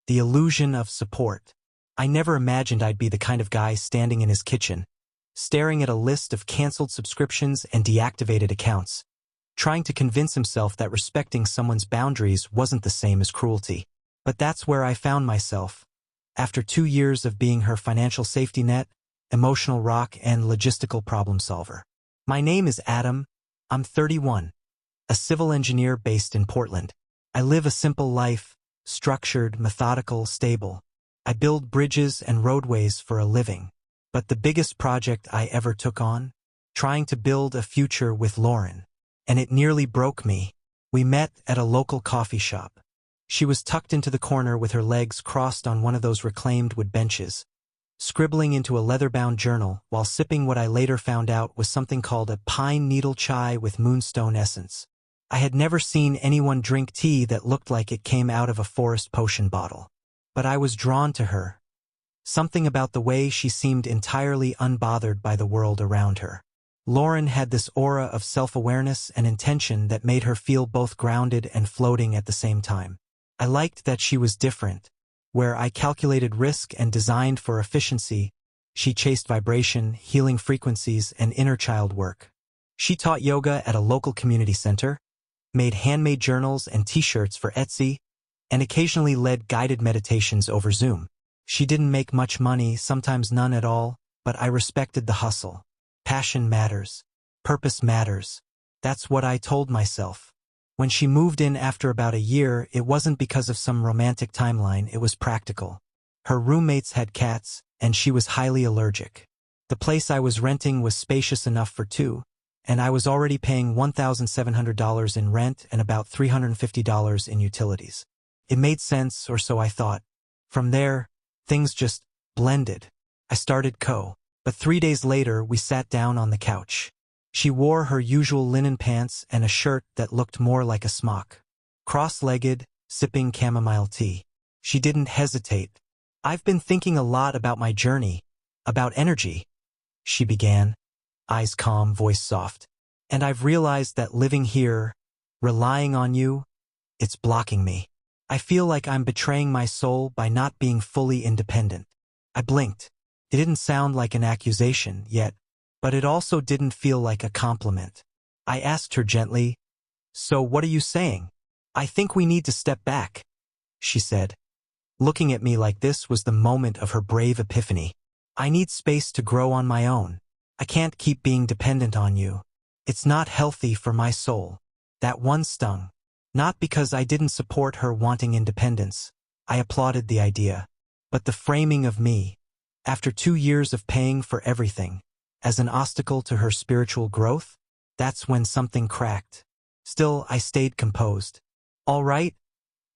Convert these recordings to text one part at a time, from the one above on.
The illusion of support. I never imagined I'd be the kind of guy standing in his kitchen, staring at a list of canceled subscriptions and deactivated accounts, trying to convince himself that respecting someone's boundaries wasn't the same as cruelty. But that's where I found myself. After 2 years of being her financial safety net, emotional rock, and logistical problem solver. My name is Adam. I'm 31, a civil engineer based in Portland. I live a simple life, structured, methodical, stable. I build bridges and roadways for a living. But the biggest project I ever took on? Trying to build a future with Lauren. And it nearly broke me. We met at a local coffee shop. She was tucked into the corner with her legs crossed on one of those reclaimed wood benches, scribbling into a leather-bound journal while sipping what I later found out was something called a pine needle chai with moonstone essence. I had never seen anyone drink tea that looked like it came out of a forest potion bottle. But I was drawn to her. Something about the way she seemed entirely unbothered by the world around her. Lauren had this aura of self-awareness and intention that made her feel both grounded and floating at the same time. I liked that she was different. Where I calculated risk and designed for efficiency, she chased vibration, healing frequencies, and inner child work. She taught yoga at a local community center, made handmade journals and t-shirts for Etsy, and occasionally led guided meditations over Zoom. She didn't make much money, sometimes none at all, but I respected the hustle. Passion matters. Purpose matters. That's what I told myself. When she moved in after about a year, it wasn't because of some romantic timeline, it was practical. Her roommates had cats, and she was highly allergic. The place I was renting was spacious enough for two, and I was already paying $1,700 in rent and about $350 in utilities. It made sense, or so I thought. From there, things just blended. I started but 3 days later we sat down on the couch. She wore her usual linen pants and a shirt that looked more like a smock. Cross-legged, sipping chamomile tea. She didn't hesitate. "I've been thinking a lot about my journey, about energy," she began, eyes calm, voice soft. "And I've realized that living here, relying on you, it's blocking me. I feel like I'm betraying my soul by not being fully independent." I blinked. It didn't sound like an accusation yet, but it also didn't feel like a compliment. I asked her gently, "So what are you saying?" "I think we need to step back," she said. Looking at me like this was the moment of her brave epiphany. "I need space to grow on my own. I can't keep being dependent on you. It's not healthy for my soul." That one stung. Not because I didn't support her wanting independence. I applauded the idea. But the framing of me, after 2 years of paying for everything, as an obstacle to her spiritual growth, that's when something cracked. Still, I stayed composed. "All right,"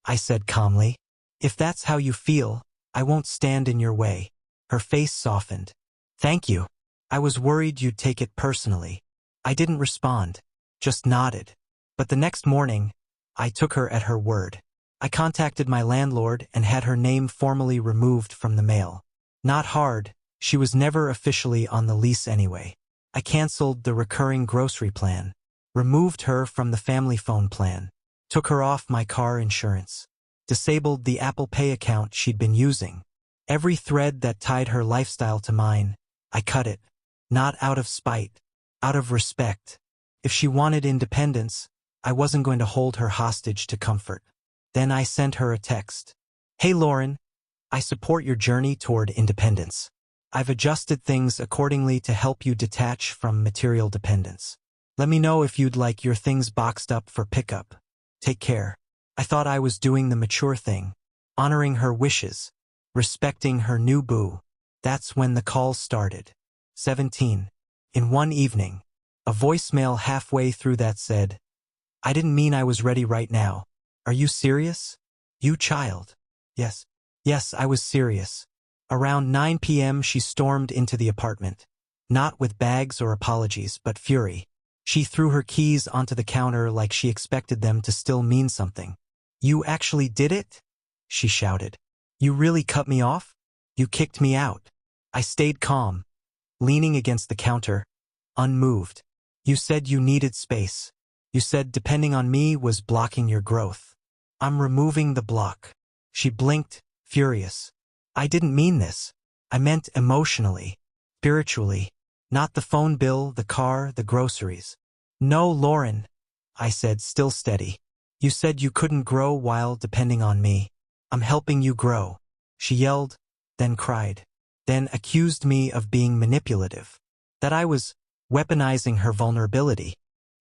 I said calmly. "If that's how you feel, I won't stand in your way." Her face softened. "Thank you. I was worried you'd take it personally." I didn't respond, just nodded. But the next morning, I took her at her word. I contacted my landlord and had her name formally removed from the mail. Not hard, she was never officially on the lease anyway. I canceled the recurring grocery plan, removed her from the family phone plan, took her off my car insurance, disabled the Apple Pay account she'd been using. Every thread that tied her lifestyle to mine, I cut it. Not out of spite, out of respect. If she wanted independence, I wasn't going to hold her hostage to comfort. Then I sent her a text. "Hey Lauren, I support your journey toward independence. I've adjusted things accordingly to help you detach from material dependence. Let me know if you'd like your things boxed up for pickup. Take care." I thought I was doing the mature thing, honoring her wishes, respecting her new boo. That's when the calls started. 17. In one evening, a voicemail halfway through that said, "I didn't mean I was ready right now. Are you serious? You child?" Yes. Yes, I was serious. Around 9 p.m. she stormed into the apartment. Not with bags or apologies, but fury. She threw her keys onto the counter like she expected them to still mean something. "You actually did it?" she shouted. "You really cut me off? You kicked me out." I stayed calm, leaning against the counter, unmoved. "You said you needed space. You said depending on me was blocking your growth. I'm removing the block." She blinked, furious. I didn't mean this. I meant emotionally, spiritually, not the phone bill, the car, the groceries. No, Lauren, I said, still steady. You said you couldn't grow while depending on me. I'm helping you grow. She yelled, then cried, then accused me of being manipulative, that I was weaponizing her vulnerability,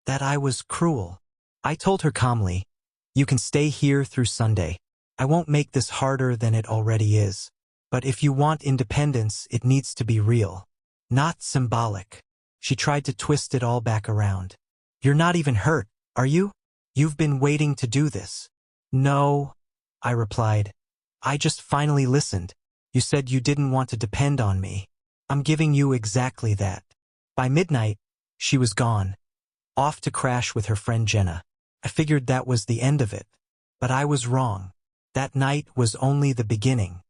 that I was cruel. I told her calmly, you can stay here through Sunday. I won't make this harder than it already is. But if you want independence, it needs to be real, not symbolic. She tried to twist it all back around. You're not even hurt, are you? You've been waiting to do this. No, I replied. I just finally listened. You said you didn't want to depend on me. I'm giving you exactly that. By midnight, she was gone, off to crash with her friend Jenna. I figured that was the end of it. But I was wrong. That night was only the beginning.